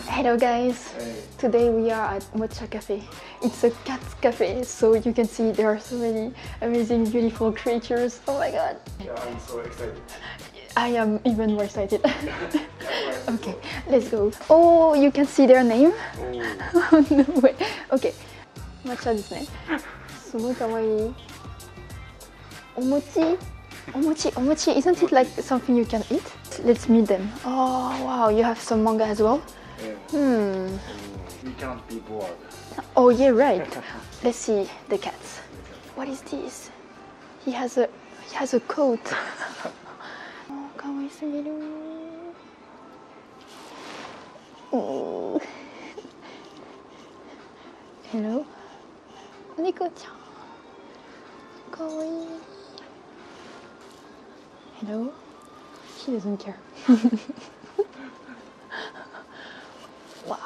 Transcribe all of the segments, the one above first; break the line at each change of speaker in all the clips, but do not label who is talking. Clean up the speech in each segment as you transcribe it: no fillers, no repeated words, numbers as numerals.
Hello guys, today we are at Mocha Cafe. It's a cat cafe, so you can see there are so many amazing, beautiful creatures. Oh my god!
Yeah, I'm so excited.
I am even more excited. Okay, let's go. Oh, you can see their name? Oh. No way. Okay, Matcha ですね。すごい可愛い。お餅 isn't it like something you can eat? Let's meet them. Oh wow, you have some manga as well?
Yeah. We cannot be bored.
Oh yeah, right. Let's see the cats. What is this? He has a coat. Oh, 可愛すぎる。Hello? 猫ちゃん。可愛い。Hello? She doesn't care. Wow,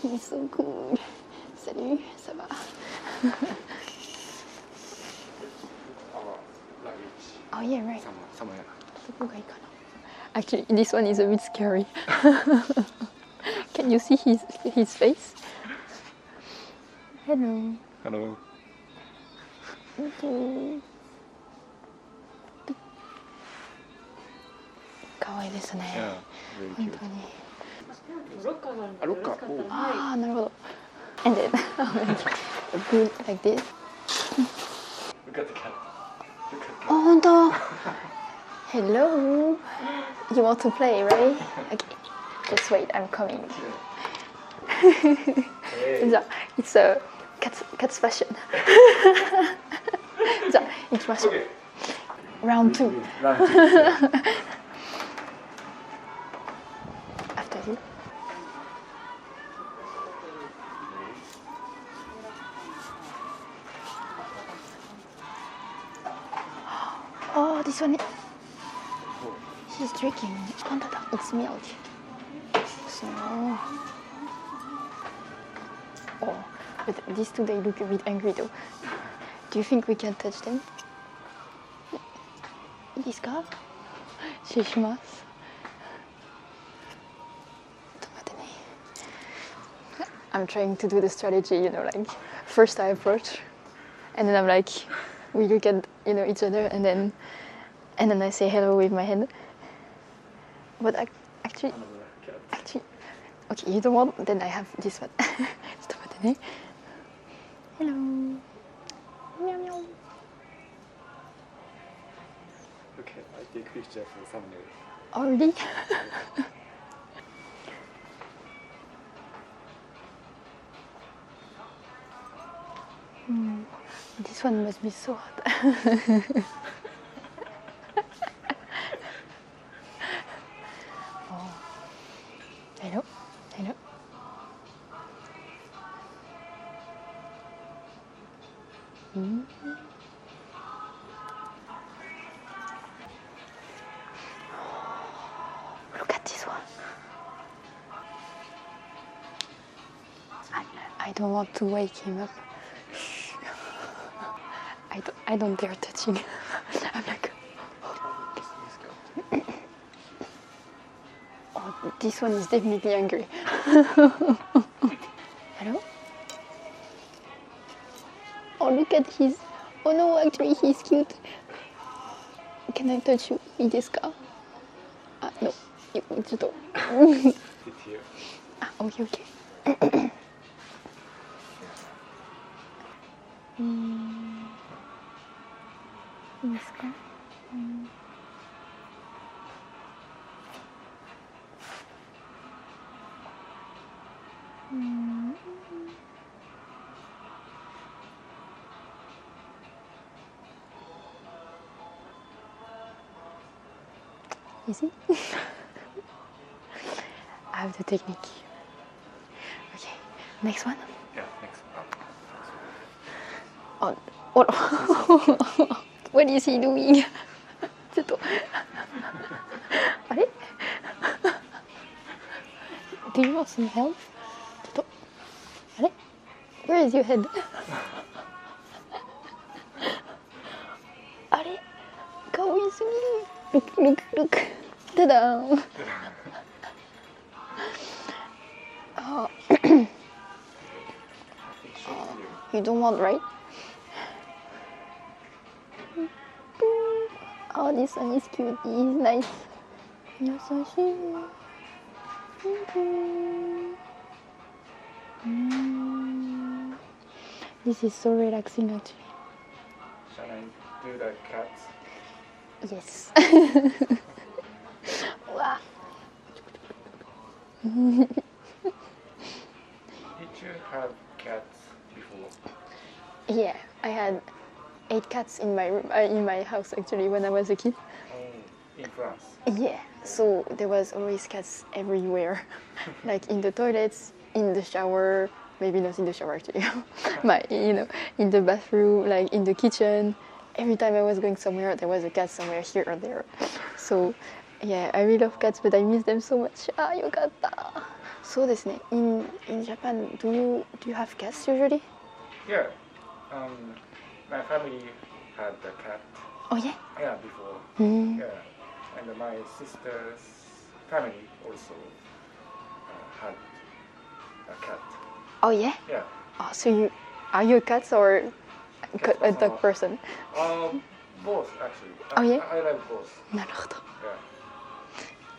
he's so cool. Salut, ça va? Oh yeah, right. Actually, this one is a bit scary. Can you see his face? Hello.
Hello.
Okay. 可愛いですね。
Yeah, very cute.
本当に。
ロッカー。
ああ、なるほど。And then, good like this.
Look at the cat.
あ、本当。Hello. You want to play, right? Okay. Just wait, I'm coming. じゃあ、it's a cat's fashion. じゃあ、行きましょう。Round 2. After you. Oh, this one. She's drinking. 本当だ。It's milk. So. Oh, but these two they look a bit angry though. Do you think we can touch them? いいですか？失礼します。I'm trying to do the strategy, you know, like first I approach, and then I'm like, we look at each other, and then I say hello with my hand. But actually, okay, you don't want, then I have this one. ちょっと待ってね。Hello. Meow meow.
Okay, I take picture for thumbnail.
Already? This one must be so hot. Oh. Hello? Hello? Look at this one. I don't want to wake him up. I don't dare touching. I'm like, oh, this one is definitely angry. Hello? Oh, look at his. Oh no, actually he's cute. Can I touch you? いいですか? No. ちょっと。
Sit here.
Okay, okay. いいですか? Easy? I have the technique. Okay, next one.
Yeah, next.
Oh, what is he doing? ちょっとあれ Do you want some help? ちょっとあれ Where is your head? あれ顔いすぎる Look ダダーン You don't want, right? Oh, this one is cute. He's nice. This is so relaxing, actually.
Shannen, do you like cats?
Yes.
Did you have cats before?
Yeah, I had 8 cats in my room, in my house actually when I was a kid.
Oh, in France.
Yeah, so there was always cats everywhere, like in the toilets, in the shower, maybe not in the shower actually, but in the bathroom, like in the kitchen. Every time I was going somewhere, there was a cat somewhere here or there. So, yeah, I really love cats, but I miss them so much. Ah, よかった。そうですね。In Japan, do you have cats usually?
Yeah. My family had a cat.
Oh yeah.
Yeah, before.
Mm.
Yeah, and my sister's family also had a cat.
Oh yeah.
Yeah.
Oh, so are you a cat or a dog person?
Both actually.
Oh yeah.
I like both.
なるほど。
Yeah.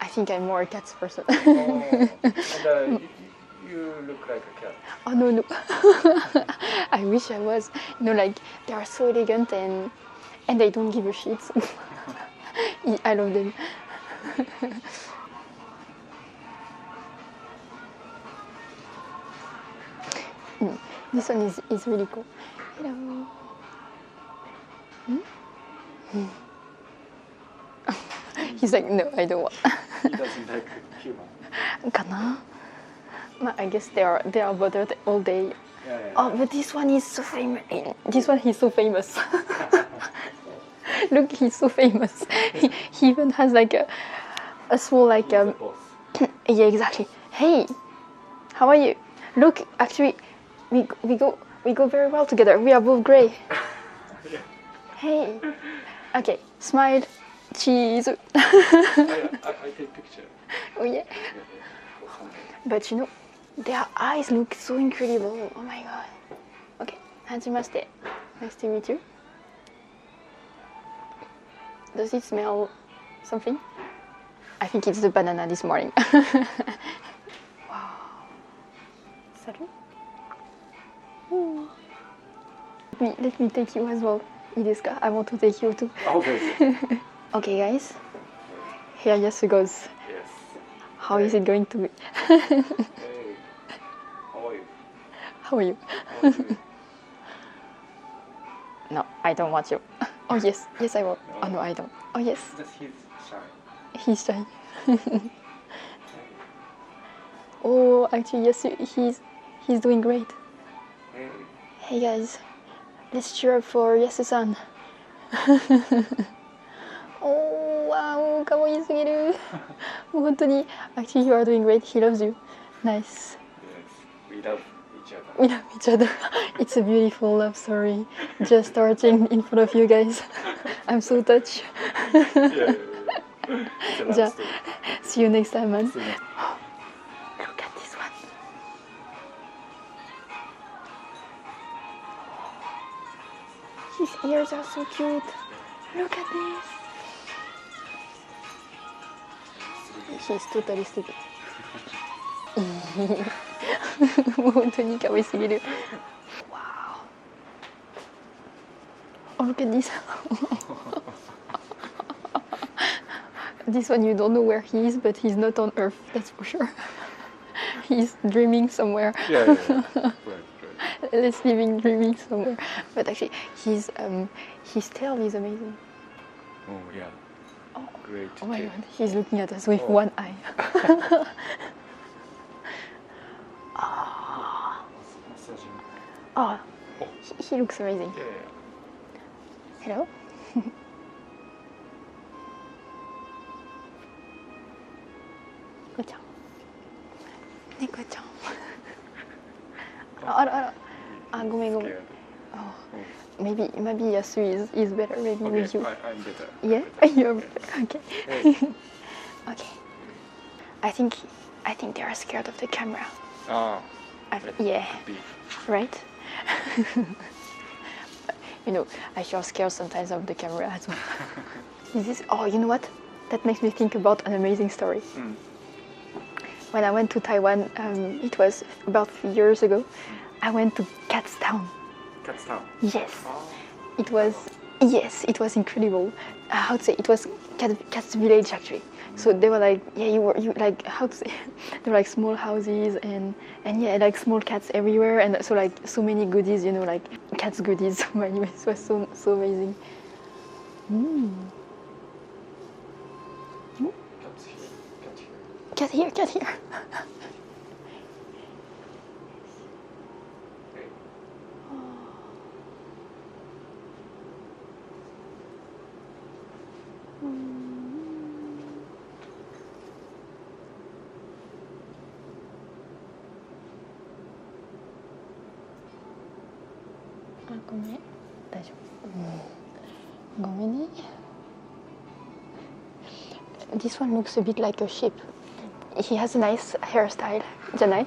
I think I'm more a cat person.
Oh, and you look like a cat.
Oh no. I wish I was. Like they are so elegant and they don't give a shit. I love them. This one is really cool. Hello. He's like, no, I don't want.
He doesn't like human.
かな? I guess they are bothered all day.
Yeah.
Oh, but this one is so famous. He's so famous. Look, he's so famous. He even has like a small like
He's the boss.
Yeah, exactly. Hey, how are you? Look, actually, we go very well together. We are both gray.
Yeah.
Hey. Okay, smile. Cheese.
I take picture.
Oh yeah. But their eyes look so incredible. Oh my god. Okay, hajimashite. Nice to meet you. Does it smell something? I think it's the banana this morning. Wow. Salut. Let me take you as well. いいですか? I want to take you too.
Okay.
Okay, guys. Here Yasu goes.
Yes.
How is it going to be?
Hey. How are you?
How are you?
How are you?
No, I don't want you. Oh yes, I will.
No.
Oh no, I don't. Oh yes,
Just he's shy.
he's shy. Oh, actually, yes, he's doing great.
Hey.
Hey guys, let's cheer up for Yasu-san. Oh wow, 可愛すぎる。もう本当に Actually, you are doing great. He loves you. Nice.
Yes. We love each other.
We love each other. It's a beautiful love story. Just starting in front of you guys. I'm so touched.
Yeah. It's a love
Ja.
story.
See you next time, man.
See you next-
Look at this one. His ears are so cute. Look at this. He's totally stupid. もう本当に可愛すぎる。Wow. Oh, look at this. This one, you don't know where he is, but he's not on Earth, that's for sure. He's dreaming somewhere.
Yeah. Right.
Let's living dreaming somewhere. But actually, his tail is amazing.
Oh yeah.
Oh,
Great.
oh my
tail.
god, he's looking at us with
Oh.
one eye.
Massaging.
Oh,
Oh.
he looks amazing.
Yeah.
Hello? Neko-chan. Neko-chan. あら。あ、ごめん。
Scared.
Oh, maybe Yasu is better. Maybe
Okay,
with you.
I'm better.
Yeah, you're better. Okay.
Hey.
Okay. I think they are scared of the camera.
Ah.
Yeah,
Be.
right. You know, I feel scared sometimes of the camera as well. Is this? Oh, you know what? That makes me think about an amazing story. When I went to Taiwan, it was about 3 years ago. I went to Cat's Town.
Cat's Town.
Yes,
Oh.
it was. Yes, it was incredible. How to say? It was Cat's village actually. So they were like, yeah, you like how to say? There were like small houses and yeah, like small cats everywhere, and so like so many goodies, you know, like cats goodies. Anyway, it was so amazing.
Cat's here.
Cat here. This one looks a bit like a sheep. He has a nice hairstyle, Janai.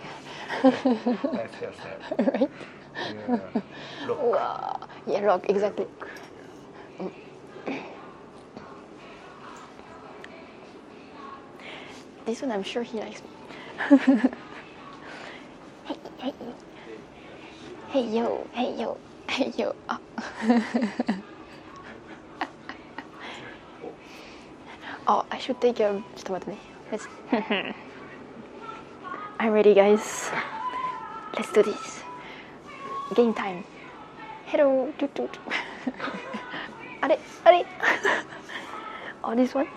Nice hairstyle.
Right?
Yeah. Look.
Wow. Yeah, look, exactly. This one, I'm sure he likes me. Hey, hey, yo, hey, yo, hey, yo. Oh. Oh, I should take a. Just a minute. Let's. I'm ready, guys. Let's do this. Game time. Hello. Toot toot. Allez, allez. Oh, this one.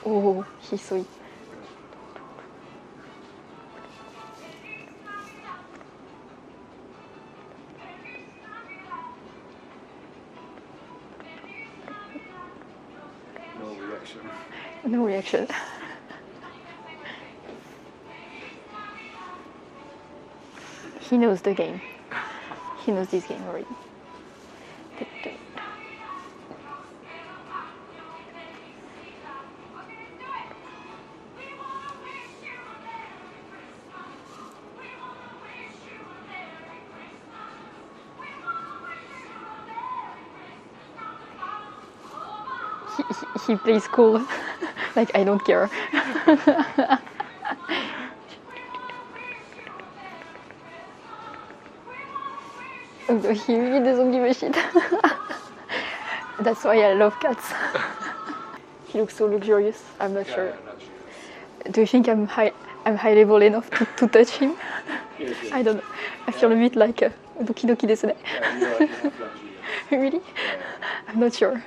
Oh, he's sweet.
No reaction.
No reaction. He knows the game. He knows this game already. He plays cool, like I don't care. He really doesn't give a shit. That's why I love cats. He looks so luxurious. I'm not sure.
Not sure.
Do you think I'm high level enough to touch him?
Yes, yes.
I don't know. I feel a bit like Doki Doki desu ne.
Yeah, you have luxury.
Really? I'm not sure.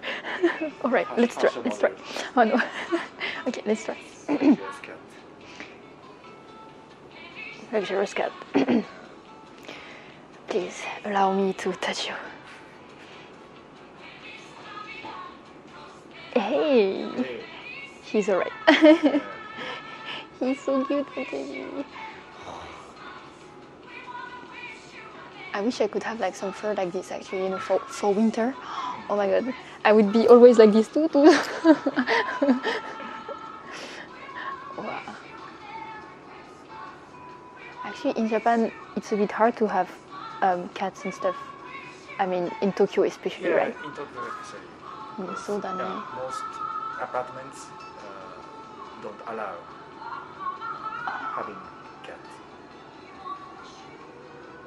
All right, let's try. Let's try. Oh no. Okay, let's try.
Yes, cat.
Luxurious cat. Please allow me to touch you. Hey,
Hey.
he's alright. He's so cute, baby. I wish I could have like some fur like this actually, you know, for winter. Oh my god, I would be always like this too. Wow. Actually, in Japan, it's a bit hard to have cats and stuff. I mean, in Tokyo especially,
Yeah,
right?
in Tokyo especially.
そうだね。
Most apartments don't allow having cats.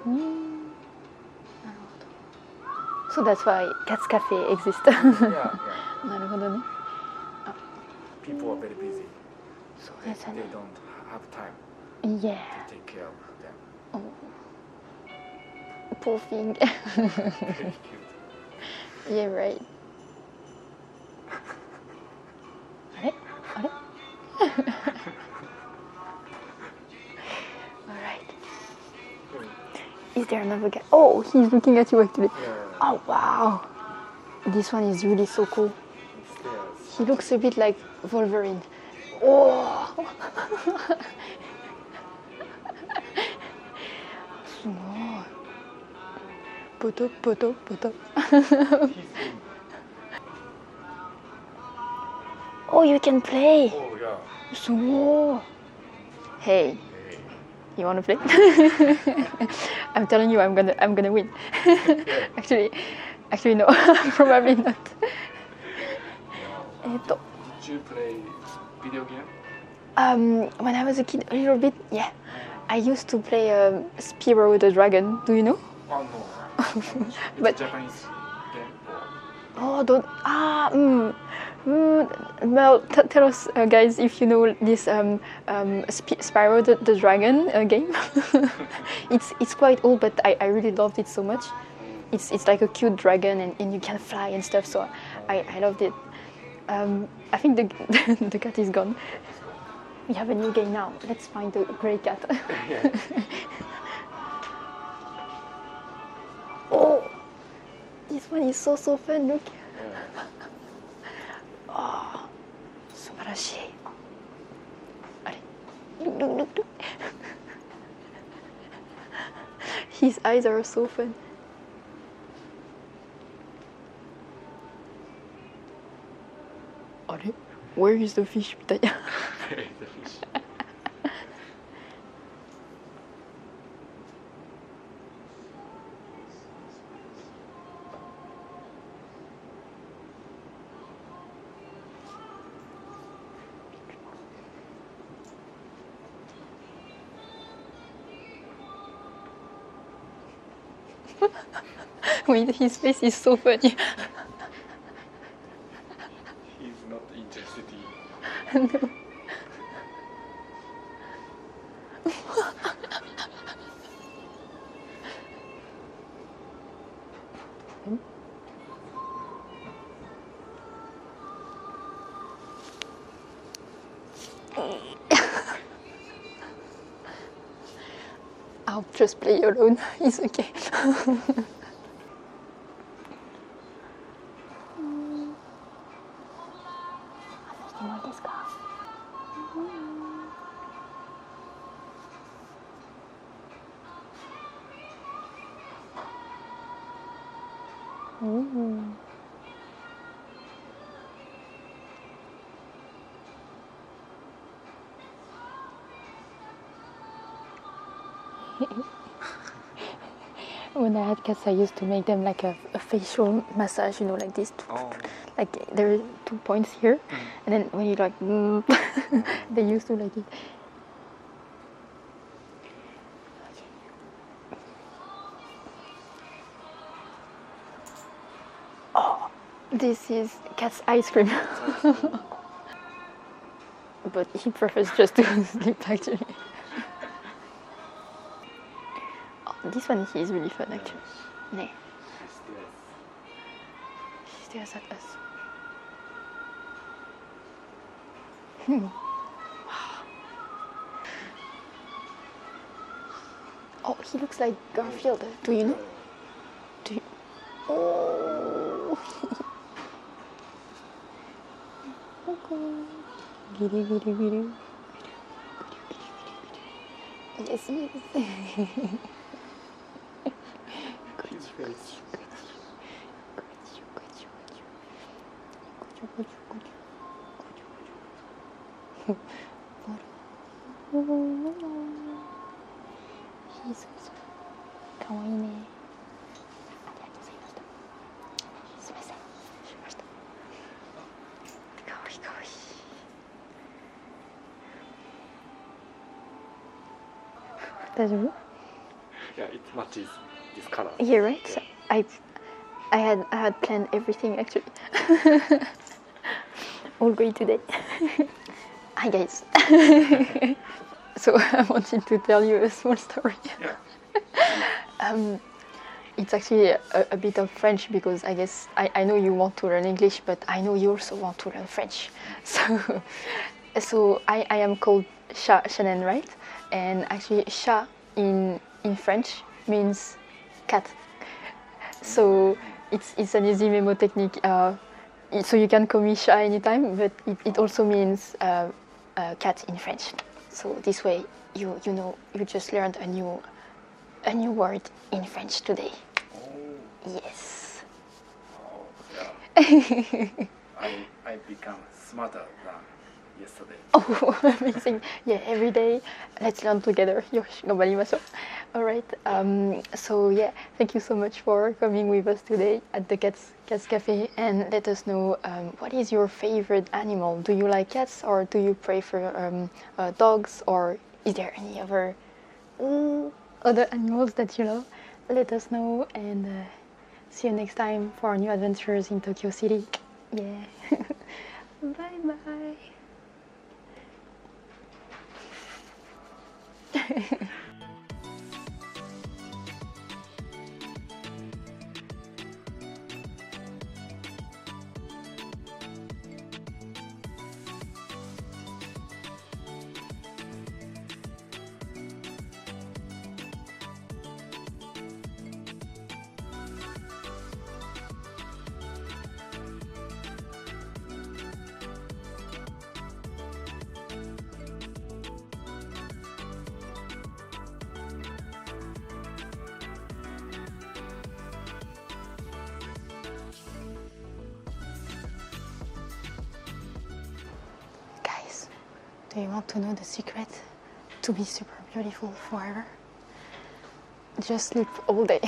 なるほど。So that's why cats cafe exists.
Yeah, yeah.
なるほどね。
People are very busy.
そうですよ
They
ね。
don't have time
Yeah.
to take care of them.
Oh. Poor thing.
Very cute.
Yeah, right. あれあれ Alright. Is there another guy? Oh, he's looking at you actually.
Yeah.
Oh, wow. This one is really so cool.
Stairs.
He looks a bit like Wolverine. Oh! すごい。ポトポトポト。Oh, you can play.
Oh yeah.
So, hey, you wanna play? I'm telling you, I'm gonna win. actually, no, probably not.
Did you play video game?
When I was a kid, a little bit, yeah. I used to play Spyro the Dragon. Do you know?
Oh no.
But
Japanese game.
oh, don't well, tell us, guys, if you know this Spyro the Dragon game. It's quite old, but I really loved it so much. It's like a cute dragon, and you can fly and stuff. So I loved it. I think the cat is gone. We have a new game now. Let's find the grey cat. Oh, this one is so fun. Look. Oh, 素晴らしい。あれ、look. His eyes are so fun. Where is the fish? みたいな。Wait, his face is so funny.
He's not interested in.
No. I'll just play alone. It's okay. When I had cats, I used to make them like a facial massage, like this.
Oh.
Like there are 2 points here, and then when you like, they used to like it. Oh, this is cat's ice cream. But he prefers just to sleep actually. This one is really fun actually. Yeah. She stares at us. Oh, he looks like Garfield. Do you know? Do you? Oh. Okay. Yes, yes.
His face.
He's so かわいいね。ありがとうございました。すみません。しました。かわいいかわいい。大丈夫？
Yeah, it matches this color.
Yeah, right. So I had planned everything actually. All great today. Hi guys. So I wanted to tell you a small story.
Yeah.
It's actually a bit of French because I guess I know you want to learn English, but I know you also want to learn French. So I am called Shannen, right? And actually, chat in French means cat. So it's an easy memo technique. So you can call me Sha anytime, but it also means cat in French. So this way, you know, you just learned a new word in French today.
Oh.
Yes.
Oh, yeah. I become smarter than yesterday.
Oh, amazing. Yeah, every day. Let's learn together. よし、頑張りましょう. Alright, so yeah, thank you so much for coming with us today at the Cats Cafe, and let us know what is your favorite animal. Do you like cats or do you prefer dogs, or is there any other animals that you love? Let us know, and see you next time for new adventures in Tokyo City. Yeah. Bye bye. Do you want to know the secret to be super beautiful forever? Just sleep all day.